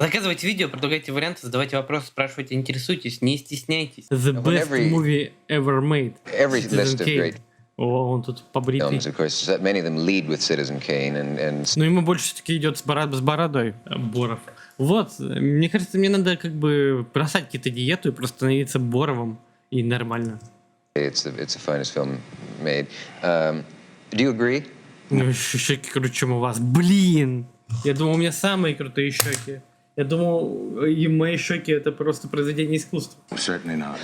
Заказывайте видео, предлагайте варианты, задавайте вопросы, спрашивайте, интересуйтесь, не стесняйтесь. The best movie ever made. Every Citizen list of Kane. great О, он тут побритый. films, of course, many of them lead with Citizen Kane, and Но ему больше все-таки идет с бородой Боров. Вот, мне кажется, мне надо как бы бросать какие-то диету и просто становиться Боровым, и нормально. it's the finest film made. Do you agree? Ну, щеки круче, чем у вас. Блин! Я думал, у меня самые крутые щеки. Я думал, и мои щеки это просто произведение искусства. Certainly not.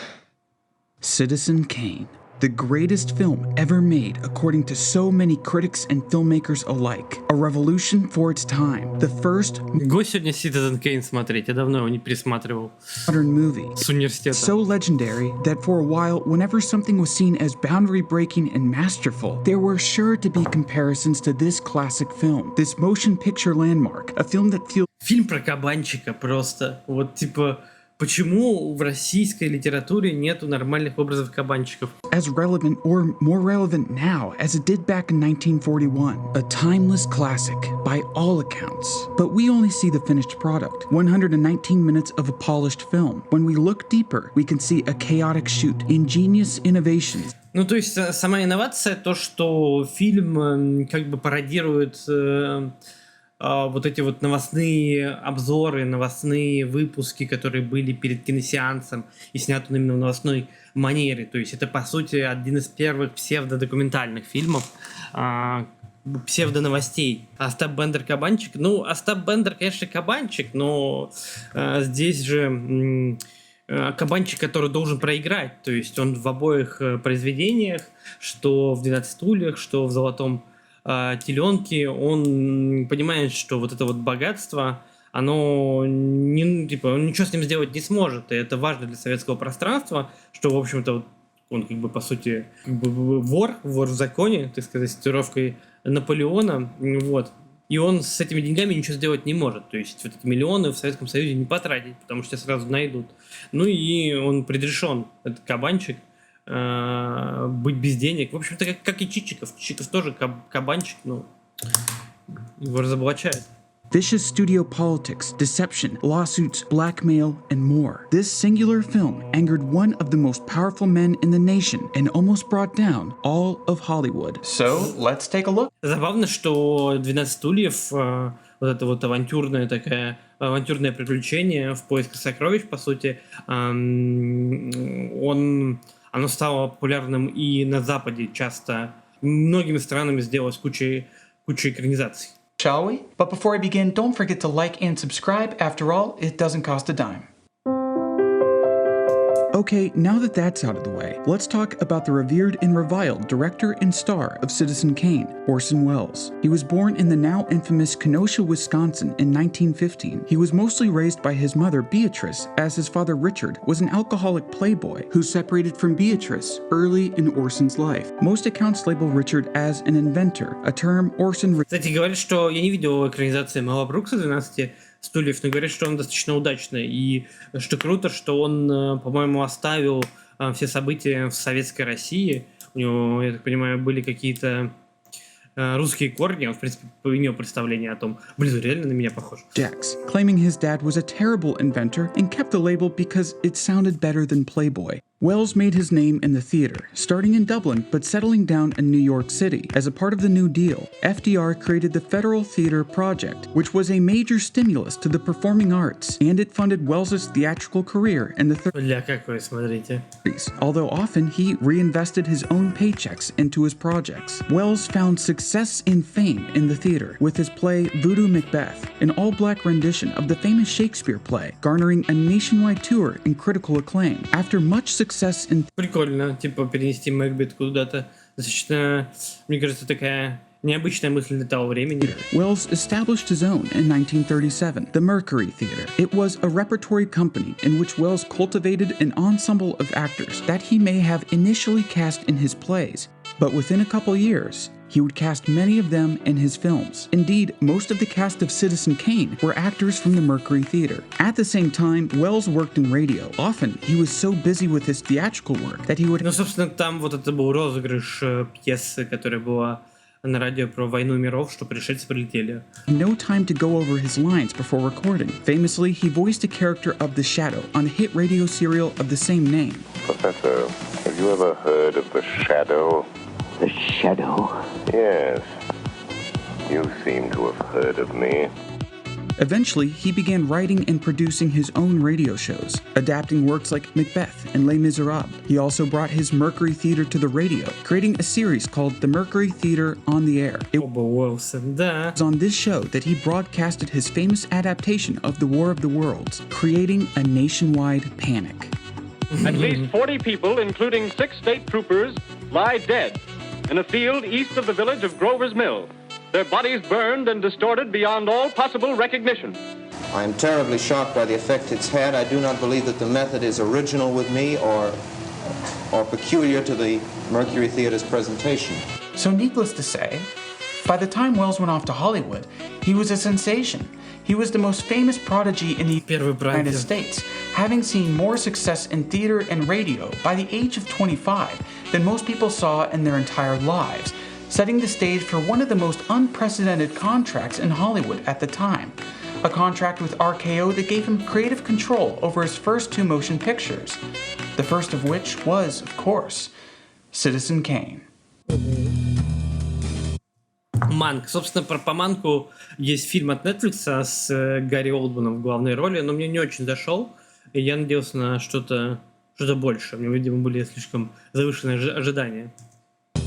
Citizen Kane, the greatest film ever made according to so many critics and filmmakers alike. A revolution for its time. The first Го сегодня Citizen Kane смотреть, я давно его не пересматривал. modern movie. С университета. So legendary that for a while, whenever something was seen as boundary-breaking and masterful, there were sure to be comparisons to this classic film, this motion picture landmark, a film that feels Фильм про кабанчика просто. Вот типа, почему в российской литературе нету нормальных образов кабанчиков? as relevant or more relevant now as it did back in 1941. A timeless classic by all accounts. But we only see the finished product, 119 minutes of a polished film. When we look deeper, we can see a chaotic shoot, ingenious innovations. Ну, то есть сама инновация, то, что фильм как бы пародирует вот эти вот новостные обзоры, новостные выпуски, которые были перед киносеансом и сняты он именно в новостной манере. То есть это, по сути, один из первых псевдодокументальных фильмов, псевдоновостей. Остап Бендер кабанчик. Ну, Остап Бендер, конечно, кабанчик, но здесь же кабанчик, который должен проиграть. То есть он в обоих произведениях, что в «12 стульях», что в «Золотом теленке», он понимает, что вот это вот богатство, оно не, типа, он ничего с ним сделать не сможет, и это важно для советского пространства, что, в общем-то, вот он как бы, по сути, как бы вор в законе, так сказать, с татуировкой Наполеона, вот, и он с этими деньгами ничего сделать не может, то есть вот эти миллионы в Советском Союзе не потратить, потому что сразу найдут. Ну и он предрешен, этот кабанчик, быть без денег. В общем-то, как и Чичиков. Чичиков тоже кабанчик, но его разоблачают. Vicious studio politics, deception, lawsuits, blackmail, and more. This singular film angered one of the most powerful men in the nation and almost brought down all of Hollywood. So, let's take a look. Забавно, что «12 стульев», вот это вот авантюрное приключение в поисках сокровищ, по сути, оно стало популярным и на Западе часто. Многими странами сделалось кучей экранизаций. Shall we? But before I begin, don't forget to like and subscribe. After all, it doesn't cost a dime. Okay, now that that's out of the way, let's talk about the revered and reviled director and star of Citizen Kane, Orson Welles. He was born in the now infamous Kenosha, Wisconsin in 1915. He was mostly raised by his mother, Beatrice, as his father, Richard, was an alcoholic playboy who separated from Beatrice early in Orson's life. Most accounts label Richard as an inventor, a term Orson... Кстати, говорят, что я не видел экранизации Мела Брукса «12 стульев», но говорят, что он достаточно удачный, и что круто, что он, по-моему, оставил все события в советской России. У него, я так понимаю, были какие-то русские корни, он, в принципе, имел представление о том, блин, реально на меня похож. Jax, claiming his dad was a terrible inventor and kept the label because it sounded better than Playboy. Welles made his name in the theater, starting in Dublin but settling down in New York City. As a part of the New Deal, FDR created the Federal Theater Project, which was a major stimulus to the performing arts, and it funded Welles's theatrical career in the 30s. Бля, какой, смотрите. Although often he reinvested his own paychecks into his projects. Welles found success and fame in the theater with his play Voodoo Macbeth, an all-black rendition of the famous Shakespeare play, garnering a nationwide tour and critical acclaim. After much success in Прикольно, типа, перенести Макбет куда-то. Достаточно, мне кажется, такая необычная мысль для того времени. Welles established his own in 1937, the Mercury Theater. It was a repertory company in which Welles cultivated an ensemble of actors that he may have initially cast in his plays, but within a couple years, he would cast many of them in his films. Indeed, most of the cast of Citizen Kane were actors from the Mercury Theater. At the same time, Welles worked in radio. Often, he was so busy with his theatrical work that he would... Ну, собственно, там вот это был розыгрыш пьесы, которая была на радио про войну миров, что пришельцы прилетели. No time to go over his lines before recording. Famously, he voiced a character of The Shadow on the hit radio serial of the same name. Professor, have you ever heard of The Shadow? The Shadow? Yes. You seem to have heard of me. Eventually, he began writing and producing his own radio shows, adapting works like Macbeth and Les Miserables. He also brought his Mercury Theater to the radio, creating a series called The Mercury Theater on the Air. It Оба Уэллса, да. was on this show that he broadcasted his famous adaptation of The War of the Worlds, creating a nationwide panic. At least 40 people, including 6 state troopers, lie dead in a field east of the village of Grover's Mill. Their bodies burned and distorted beyond all possible recognition. I am terribly shocked by the effect it's had. I do not believe that the method is original with me or peculiar to the Mercury Theater's presentation. So needless to say, by the time Wells went off to Hollywood, he was a sensation. He was the most famous prodigy in the Первый United брат. States, having seen more success in theater and radio by the age of 25 than most people saw in their entire lives, setting the stage for one of the most unprecedented contracts in Hollywood at the time. A contract with RKO that gave him creative control over his first 2 motion pictures. The first of which was, of course, Citizen Kane. Манк. Собственно, по Манку есть фильм от Netflix с Гарри Олдманом в главной роли, но мне не очень зашел, и я надеялся на что-то больше. Мне, видимо, были слишком завышенные ожидания.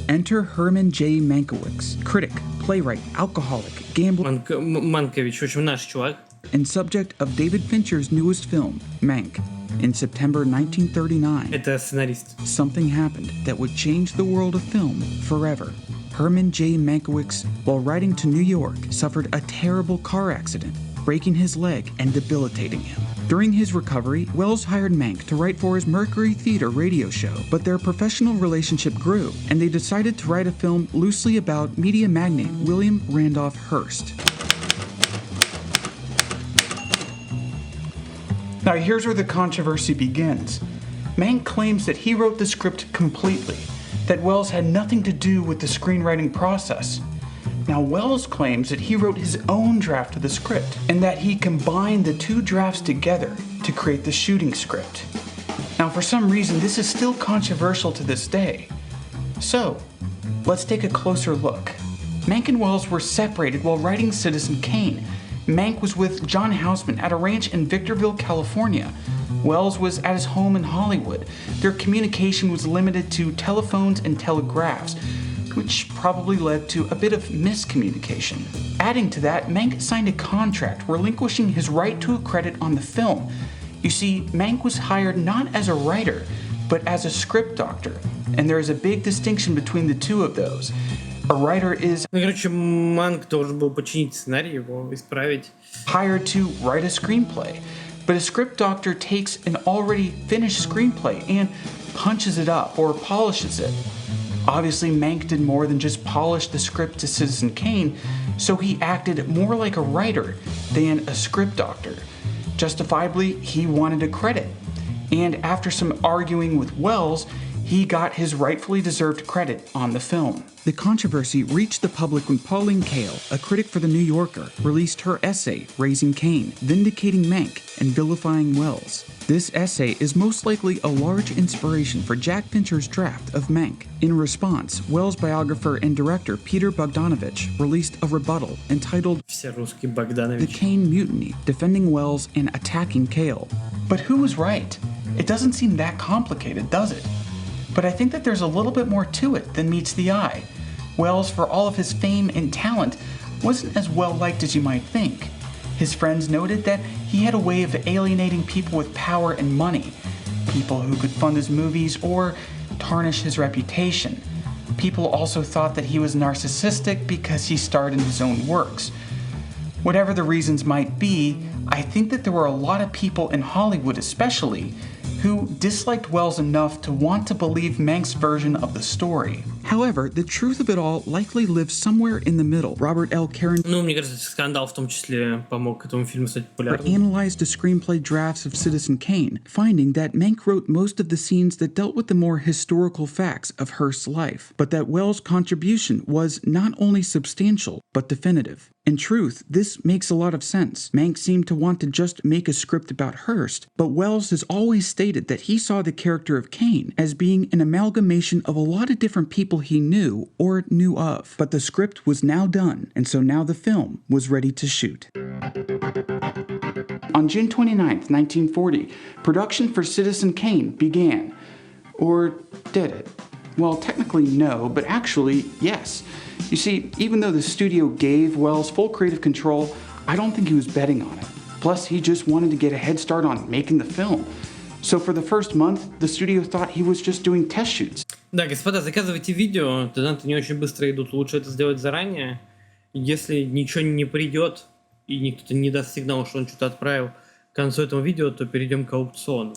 Enter Herman J. Mankiewicz, critic, playwright, alcoholic, gambler, Манкович, в общем, наш чувак. and subject of David Fincher's newest film, Mank. In September 1939, Это сценарист. something happened that would change the world of film forever. Herman J. Mankiewicz, while riding to New York, suffered a terrible car accident, breaking his leg and debilitating him. During his recovery, Wells hired Mank to write for his Mercury Theater radio show, but their professional relationship grew, and they decided to write a film loosely about media magnate William Randolph Hearst. Now here's where the controversy begins. Mank claims that he wrote the script completely, that Wells had nothing to do with the screenwriting process. Now Wells claims that he wrote his own draft of the script, and that he combined the 2 drafts together to create the shooting script. Now for some reason this is still controversial to this day. So, let's take a closer look. Mank and Wells were separated while writing Citizen Kane. Mank was with John Houseman at a ranch in Victorville, California. Wells was at his home in Hollywood. Their communication was limited to telephones and telegraphs, which probably led to a bit of miscommunication. Adding to that, Mank signed a contract relinquishing his right to a credit on the film. You see, Mank was hired not as a writer, but as a script doctor, and there is a big distinction between the 2 of those. A writer is Ну, короче, Манк должен был починить сценарий, его исправить. hired to write a screenplay, but a script doctor takes an already finished screenplay and punches it up or polishes it. Obviously, Mank did more than just polish the script to Citizen Kane, so he acted more like a writer than a script doctor. Justifiably, he wanted a credit, and after some arguing with Wells, he got his rightfully deserved credit on the film. The controversy reached the public when Pauline Kael, a critic for The New Yorker, released her essay, Raising Kane, vindicating Mank and vilifying Wells. This essay is most likely a large inspiration for Jack Fincher's draft of Mank. In response, Wells' biographer and director Peter Bogdanovich released a rebuttal entitled Все русские The Богданович. Kane Mutiny, defending Wells and attacking Kael. But who was right? It doesn't seem that complicated, does it? But I think that there's a little bit more to it than meets the eye. Wells, for all of his fame and talent, wasn't as well liked as you might think. His friends noted that he had a way of alienating people with power and money, people who could fund his movies or tarnish his reputation. People also thought that he was narcissistic because he starred in his own works. Whatever the reasons might be, I think that there were a lot of people in Hollywood especially who disliked Wells enough to want to believe Mank's version of the story. However, the truth of it all likely lives somewhere in the middle. Robert L. Karen Ну, мне кажется, скандал в том числе помог этому фильму стать популярным. analyzed the screenplay drafts of Citizen Kane, finding that Mank wrote most of the scenes that dealt with the more historical facts of Hearst's life, but that Wells' contribution was not only substantial, but definitive. In truth, this makes a lot of sense. Mank seemed to want to just make a script about Hearst, but Wells has always stated that he saw the character of Kane as being an amalgamation of a lot of different people he knew or knew of. But the script was now done, and so now the film was ready to shoot. On June 29, 1940, production for Citizen Kane began. Or did it? Well, technically no, but actually yes. You see, even though the studio gave Wells full creative control, I don't think he was betting on it. Plus, he just wanted to get a head start on making the film. So for the first month, the studio thought he was just doing test shoots. Да, господа, заказывайте видео, тенденты не очень быстро идут, лучше это сделать заранее. Если ничего не придет, и никто не даст сигнал, что он что-то отправил к концу этого видео, то перейдем к аукциону.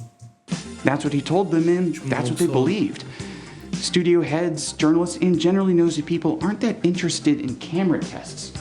That's what he told them, and that's what they believed. Studio heads, journalists, and generally nosy people aren't that interested in camera tests.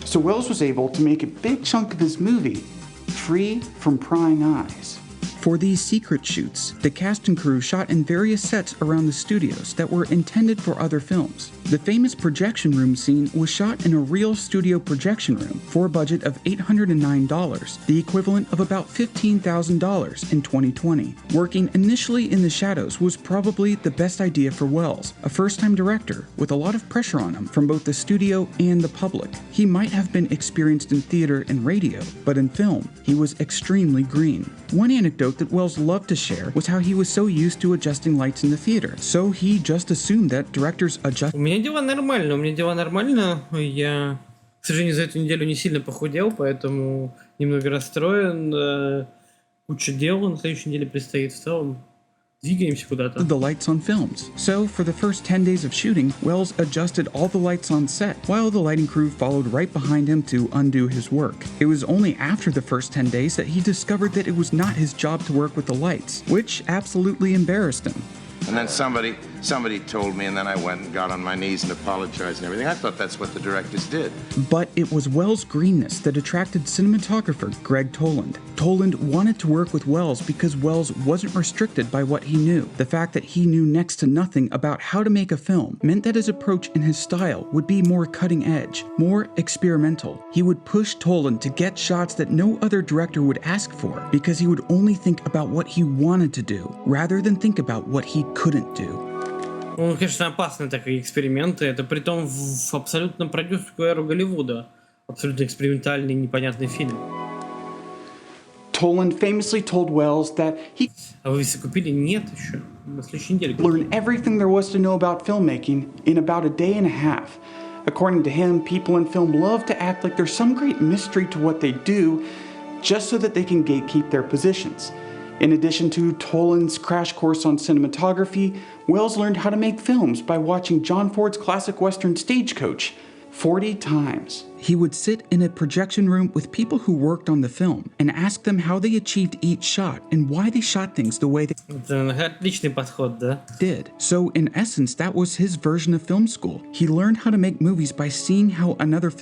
So Wells was able to make a big chunk of his movie free from prying eyes. For these secret shoots, the cast and crew shot in various sets around the studios that were intended for other films. The famous projection room scene was shot in a real studio projection room for a budget of $809, the equivalent of about $15,000 in 2020. Working initially in the shadows was probably the best idea for Wells, a first-time director with a lot of pressure on him from both the studio and the public. He might have been experienced in theater and radio, but in film, he was extremely green. One anecdote that Wells loved to share was how he was so used to adjusting lights in the theater, so he just assumed that directors adjust. У меня дела нормально. Я, к сожалению, за эту неделю не сильно похудел, поэтому немного расстроен. Куча дел на следующей неделе предстоит в целом. Двигаемся куда-то. The lights on films. So, for the first 10 days of shooting, Wells adjusted all the lights on set, while the lighting crew followed right behind him to undo his work. It was only after the first 10 days that he discovered that it was not his job to work with the lights, which absolutely embarrassed him. And then somebody told me, and then I went and got on my knees and apologized and everything. I thought that's what the directors did. But it was Wells' greenness that attracted cinematographer Greg Toland. Toland wanted to work with Wells because Wells wasn't restricted by what he knew. The fact that he knew next to nothing about how to make a film meant that his approach and his style would be more cutting edge, more experimental. He would push Toland to get shots that no other director would ask for because he would only think about what he wanted to do, rather than think about what he couldn't do. Ну, конечно, опасные такие эксперименты. Это притом в абсолютно продюсерскую эру Голливуда. Абсолютно экспериментальный, непонятный фильм. Toland famously told Wells that he А вы все купили? Нет еще. На следующей неделе. learned everything there was to know about filmmaking in about a day and a half. According to him, people in film love to act like there's some great mystery to what they do, just so that they can gatekeep their positions. In addition to Toland's crash course on cinematography, Wells learned how to make films by watching John Ford's classic Western Stagecoach 40 times. He would sit in a projection room with people who worked on the film and ask them how they achieved each shot and why they shot things the way they Это отличный подход, да? did. So, in essence, that was his version of film school. He learned how to make movies by seeing how another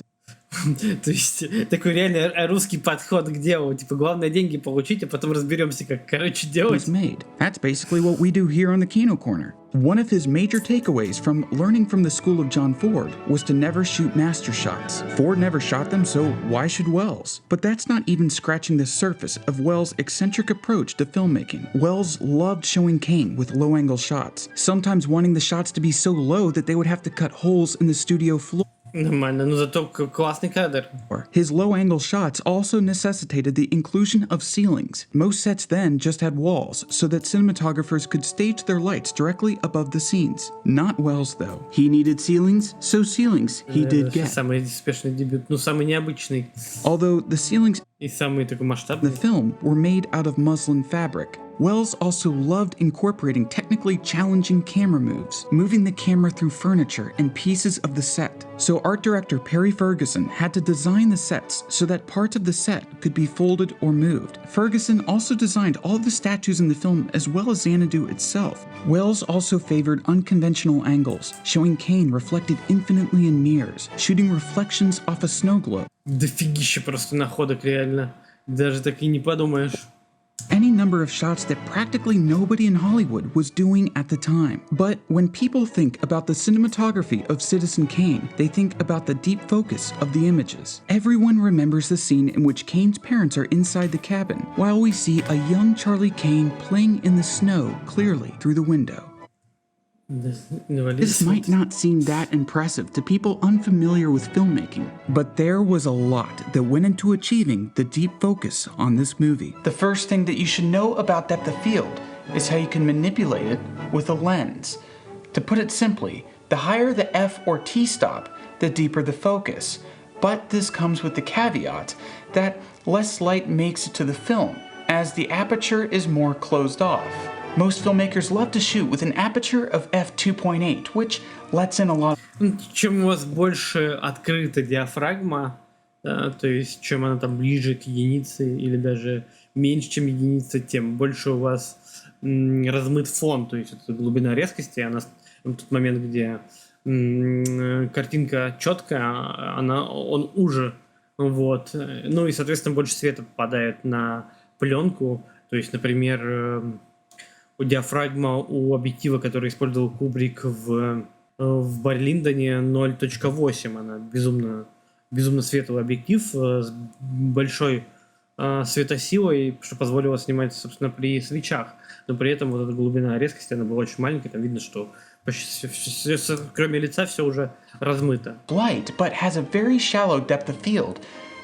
То есть такой реально русский подход к делу. Типа, главное деньги получить, а потом разберемся, как, короче, делать. was made. That's basically what we do here on the Kino Corner. One of his major takeaways from learning from the school of John Ford was to never shoot master shots. Ford never shot them, so why should Wells? But that's not even scratching the surface of Wells' eccentric approach to filmmaking. Wells loved showing Kane with low-angle shots, sometimes wanting the shots to be so low that they would have to cut holes in the studio floor. Нормально, но зато классный кадр. His low-angle shots also necessitated the inclusion of ceilings. Most sets then just had walls, so that cinematographers could stage their lights directly above the scenes. Not Wells, though. He needed ceilings, so ceilings he did get. Самый успешный дебют, ну самый необычный. Although the ceilings И самый такой in масштабный. the film were made out of muslin fabric. Wells also loved incorporating technically challenging camera moves, moving the camera through furniture and pieces of the set. So art director Perry Ferguson had to design the sets so that parts of the set could be folded or moved. Ferguson also designed all the statues in the film as well as Xanadu itself. Wells also favored unconventional angles, showing Kane reflected infinitely in mirrors, shooting reflections off a snow globe. Дофигища просто находок, реально. Даже так и не подумаешь. Any number of shots that practically nobody in Hollywood was doing at the time. But when people think about the cinematography of Citizen Kane, they think about the deep focus of the images. Everyone remembers the scene in which Kane's parents are inside the cabin, while we see a young Charlie Kane playing in the snow clearly through the window. This might not seem that impressive to people unfamiliar with filmmaking, but there was a lot that went into achieving the deep focus on this movie. The first thing that you should know about depth of field is how you can manipulate it with a lens. To put it simply, the higher the f or t stop, the deeper the focus. But this comes with the caveat that less light makes it to the film, as the aperture is more closed off. Most filmmakers love to shoot with an aperture of f2.8, which lets in a lot. Чем у вас больше открыта диафрагма, то есть чем она там ближе к единице или даже меньше, чем единица, тем больше у вас размыт фон, то есть это глубина резкости, она в тот момент, где картинка четкая, он уже, вот, ну и соответственно больше света попадает на пленку, то есть, например, у диафрагма у объектива, который использовал Кубрик в Барлиндоне 0.8, она безумно светлый объектив с большой светосилой, что позволило снимать, собственно, при свечах. Но при этом вот эта глубина резкости, она была очень маленькая, там видно, что почти все, кроме лица, все уже размыто. Light, but has a very shallow depth of field.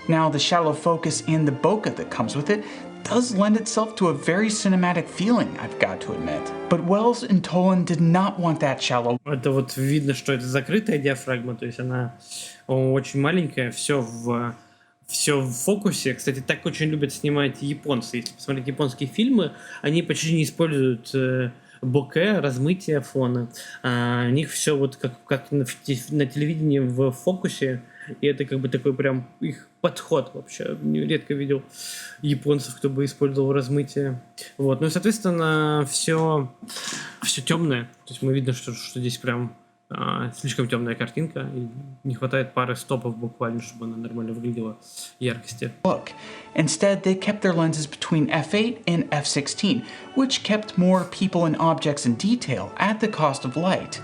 Now, the shallow focus and the bokeh that comes with it does lend itself to a very cinematic feeling, I've got to admit. But Wells and Tolan did not want that shallow. Это вот видно, что это закрытая диафрагма, то есть она очень маленькая, все в фокусе. Кстати, так очень любят снимать японцы. Если посмотреть японские фильмы, они почти не используют боке, размытие фона. У них все вот как на телевидении в фокусе. И это как бы такой прям их подход вообще. Редко видел японцев, кто бы использовал размытие. Вот. Ну и, соответственно, все темное. То есть мы видно, что здесь прям слишком темная картинка. И не хватает пары стопов буквально, чтобы она нормально выглядела яркости. Look. Instead, they kept their lenses between f8 and f16, which kept more people and objects in detail at the cost of light.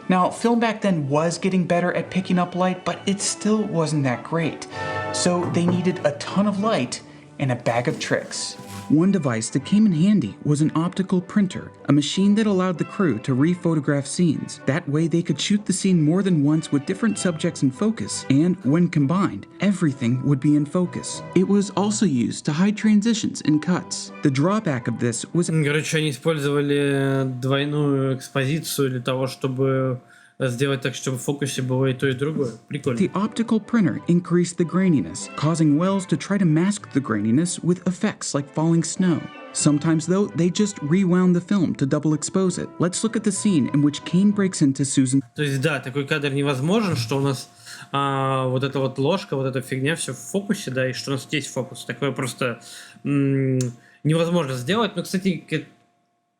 Now, film back then was getting better at picking up light, but it still wasn't that great. So they needed a ton of light and a bag of tricks. One device that came in handy was an optical printer, a machine that allowed the crew to re-photograph scenes. That way they could shoot the scene more than once with different subjects in focus, and when combined, everything would be in focus. It was also used to hide transitions and cuts. The drawback of this was... Короче, они использовали двойную экспозицию для того, чтобы сделать так, чтобы в фокусе было и то, и другое. Прикольно. The optical printer increased the graininess, causing Wells to try to mask the graininess with effects like falling snow. Sometimes, though, they just rewound the film to double expose it. Let's look at the scene in which Kane breaks into Susan. То есть, да, такой кадр невозможен, что у нас вот эта вот ложка, вот эта фигня, все в фокусе, да, и что у нас здесь фокус. Такое просто невозможно сделать. Но, кстати,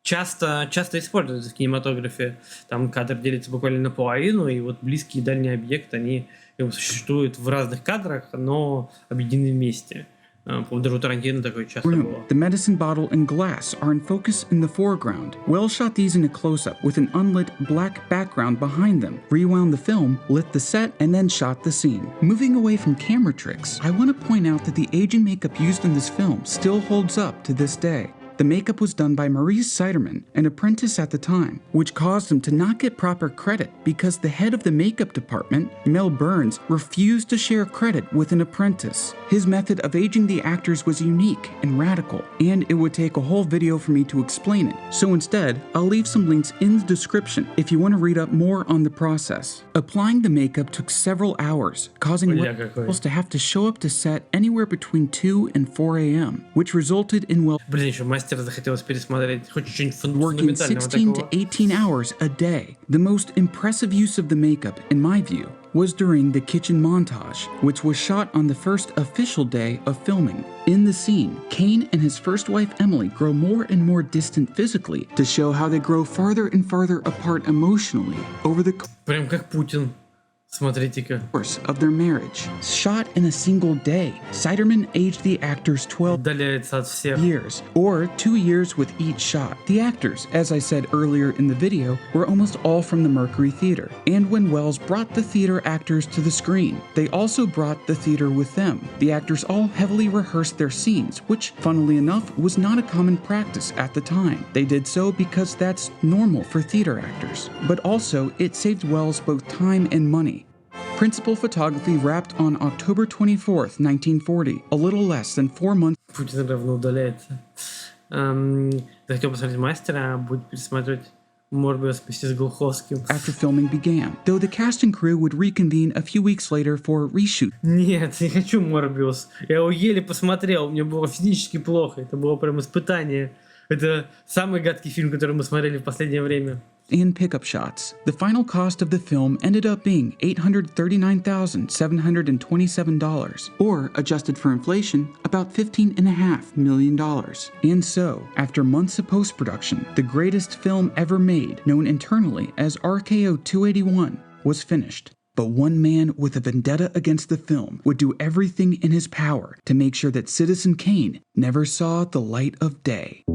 часто используется в кинематографе. Там кадр делится буквально наполовину, и вот близкие и дальние объекты, они существуют в разных кадрах, но объединены вместе. Даже у Тарантино такое часто было. The medicine bottle and glass are in focus in the foreground. Wells shot these in a close-up with an unlit black background behind them, rewound the film, lit the set, and then shot the scene. Moving away from camera tricks, I want to point out that the aging makeup used in this film still holds up to this day. The makeup was done by Maurice Siderman, an apprentice at the time, which caused him to not get proper credit because the head of the makeup department, Mel Burns, refused to share credit with an apprentice. His method of aging the actors was unique and radical, and it would take a whole video for me to explain it. So instead, I'll leave some links in the description if you want to read up more on the process. Applying the makeup took several hours, causing Wells to have to show up to set anywhere between 2 and 4 a.m., which resulted in Блин, еще мастер мастера захотелось пересмотреть. Хоть что-нибудь Working фундаментального 16 to такого. 18 hours a day. The most impressive use of the makeup, in my view, was during the kitchen montage, which was shot on the first official day of filming. In the scene, Kane and his first wife Emily grow more and more distant physically to show how they grow farther and farther apart emotionally over the Прям как Путин. Смотрите-ка. course of their marriage. Shot in a single day, Siderman aged the actors 12 Отдаляется от всех. years, or 2 years with each shot. The actors, as I said earlier in the video, were almost all from the Mercury Theater. And when Wells brought the theater actors to the screen, they also brought the theater with them. The actors all heavily rehearsed their scenes, which, funnily enough, was not a common practice at the time. They did so because that's normal for theater actors. But also, it saved Wells both time and money. Principal photography wrapped on October 24th, 1940, a little less than 4 months Путин равно удаляется. Захотел посмотреть мастера, а будет пересматривать Морбиус вместе с Глуховским. after filming began, though the cast and crew would reconvene a few weeks later for reshoot. Нет, не хочу Морбиус. Я его еле посмотрел, мне было физически плохо. Это было прям испытание. Это самый гадкий фильм, который мы смотрели в последнее время. And pickup shots. The final cost of the film ended up being $839,727, or, adjusted for inflation, about $15.5 million. And so, after months of post-production, the greatest film ever made, known internally as RKO 281, was finished. But one man with a vendetta against the film would do everything in his power to make sure that Citizen Kane never saw the light of day.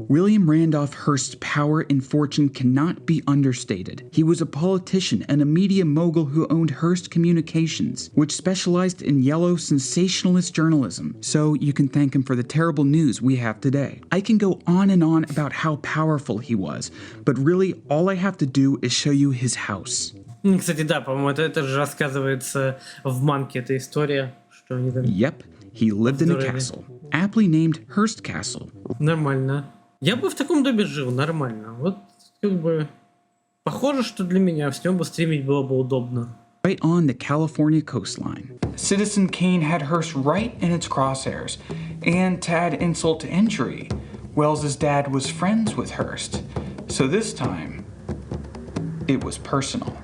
William Randolph Hearst's power and fortune cannot be understated. He was a politician and a media mogul who owned Hearst Communications, which specialized in yellow sensationalist journalism, so you can thank him for the terrible news we have today. I can go on and on about how powerful he was, but really all I have to do is show you his house. Кстати, да, по-моему, это же рассказывается в манке, эта история, что они там... Yep, he lived in a castle, aptly named Hearst Castle. Нормально. Я бы в таком доме жил, нормально. Вот, как бы, похоже, что для меня с ним бы стримить было бы удобно. Right on the California coastline. Citizen Kane had Hearst right in its crosshairs, and to add insult to injury, Wells's dad was friends with Hearst, so this time, it was personal.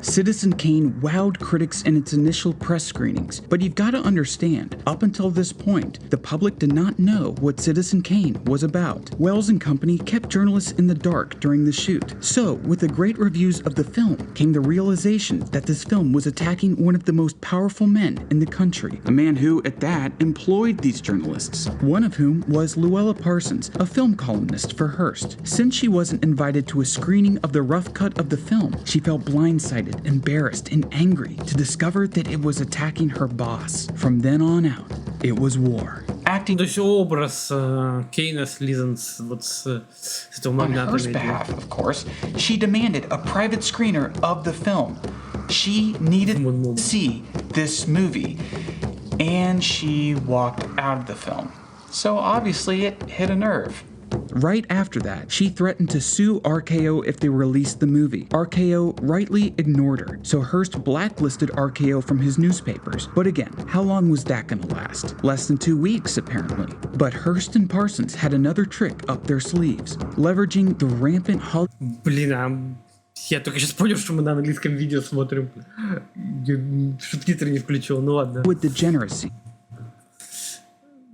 Citizen Kane wowed critics in its initial press screenings, but you've got to understand, up until this point, the public did not know what Citizen Kane was about. Wells and company kept journalists in the dark during the shoot. So, with the great reviews of the film, came the realization that this film was attacking one of the most powerful men in the country, a man who, at that, employed these journalists, one of whom was Luella Parsons, a film columnist for Hearst. Since she wasn't invited to a screening of the rough cut of the film, she felt blindsided, embarrassed, and angry to discover that it was attacking her boss. From then on out, it was war. Acting То есть образ Кейна слизан вот с этого on магната. Hearst's behalf, of course, she demanded a private screener of the film. She needed to see this movie, and she walked out of the film. So obviously it hit a nerve. Right after that, she threatened to sue RKO if they released the movie. RKO rightly ignored her, so Hearst blacklisted RKO from his newspapers. But again, how long was that gonna last? Less than 2 weeks, apparently. But Hearst and Parsons had another trick up their sleeves, leveraging the rampant Блин, я только сейчас понял, что мы на английском видео смотрим. Субтитры не включил, ну ладно. Hollywood degeneracy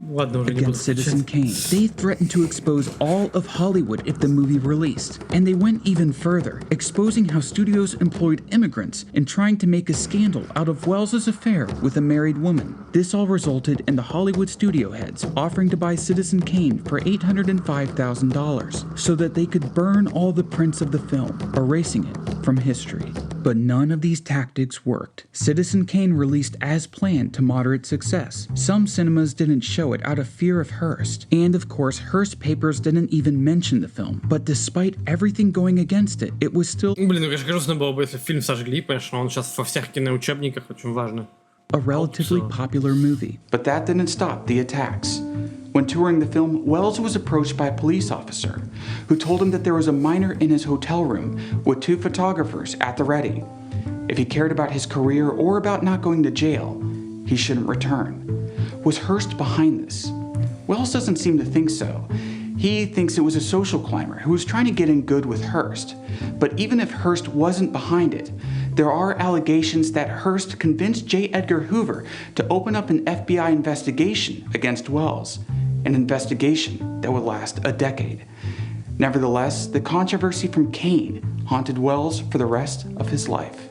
Ладно, уже не буду against Citizen включать. Kane. They threatened to expose all of Hollywood if the movie released. And they went even further, exposing how studios employed immigrants and trying to make a scandal out of Wells's affair with a married woman. This all resulted in the Hollywood studio heads offering to buy Citizen Kane for $805,000 so that they could burn all the prints of the film, erasing it from history. But none of these tactics worked. Citizen Kane released as planned to moderate success. Some cinemas didn't show it out of fear of Hearst. And of course, Hearst papers didn't even mention the film. But despite everything going against it, it was still Блин, ну конечно грустно было бы, если фильм сожгли, конечно, он сейчас во всех киноучебниках очень важно. a relatively popular movie. But that didn't stop the attacks. When touring the film, Wells was approached by a police officer who told him that there was a minor in his hotel room with 2 photographers at the ready. If he cared about his career or about not going to jail, he shouldn't return. Was Hearst behind this? Wells doesn't seem to think so. He thinks it was a social climber who was trying to get in good with Hearst. But even if Hearst wasn't behind it, there are allegations that Hearst convinced J. Edgar Hoover to open up an FBI investigation against Wells, an investigation that would last a decade. Nevertheless, the controversy from Kane haunted Wells for the rest of his life.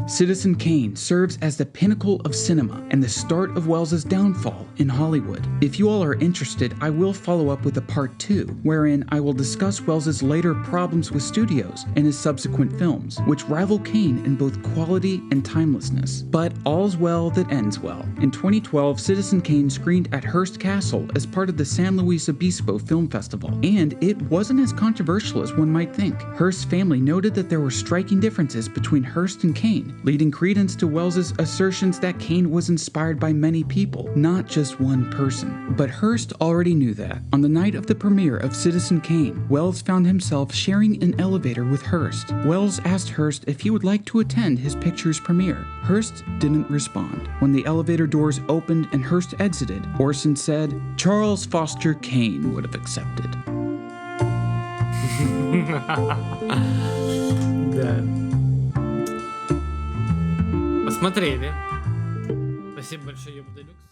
Citizen Kane serves as the pinnacle of cinema and the start of Wells's downfall in Hollywood. If you all are interested, I will follow up with a part 2, wherein I will discuss Wells's later problems with studios and his subsequent films, which rival Kane in both quality and timelessness. But all's well that ends well. In 2012, Citizen Kane screened at Hearst Castle as part of the San Luis Obispo Film Festival, and it wasn't as controversial as one might think. Hearst's family noted that there were striking differences between Hearst and Kane, leading credence to Wells's assertions that Kane was inspired by many people, not just one person. But Hearst already knew that. On the night of the premiere of Citizen Kane, Wells found himself sharing an elevator with Hearst. Wells asked Hearst if he would like to attend his picture's premiere. Hearst didn't respond. When the elevator doors opened and Hearst exited, Orson said, "Charles Foster Kane would have accepted." Да. Посмотрели. Спасибо большое, Ёб Делюкс.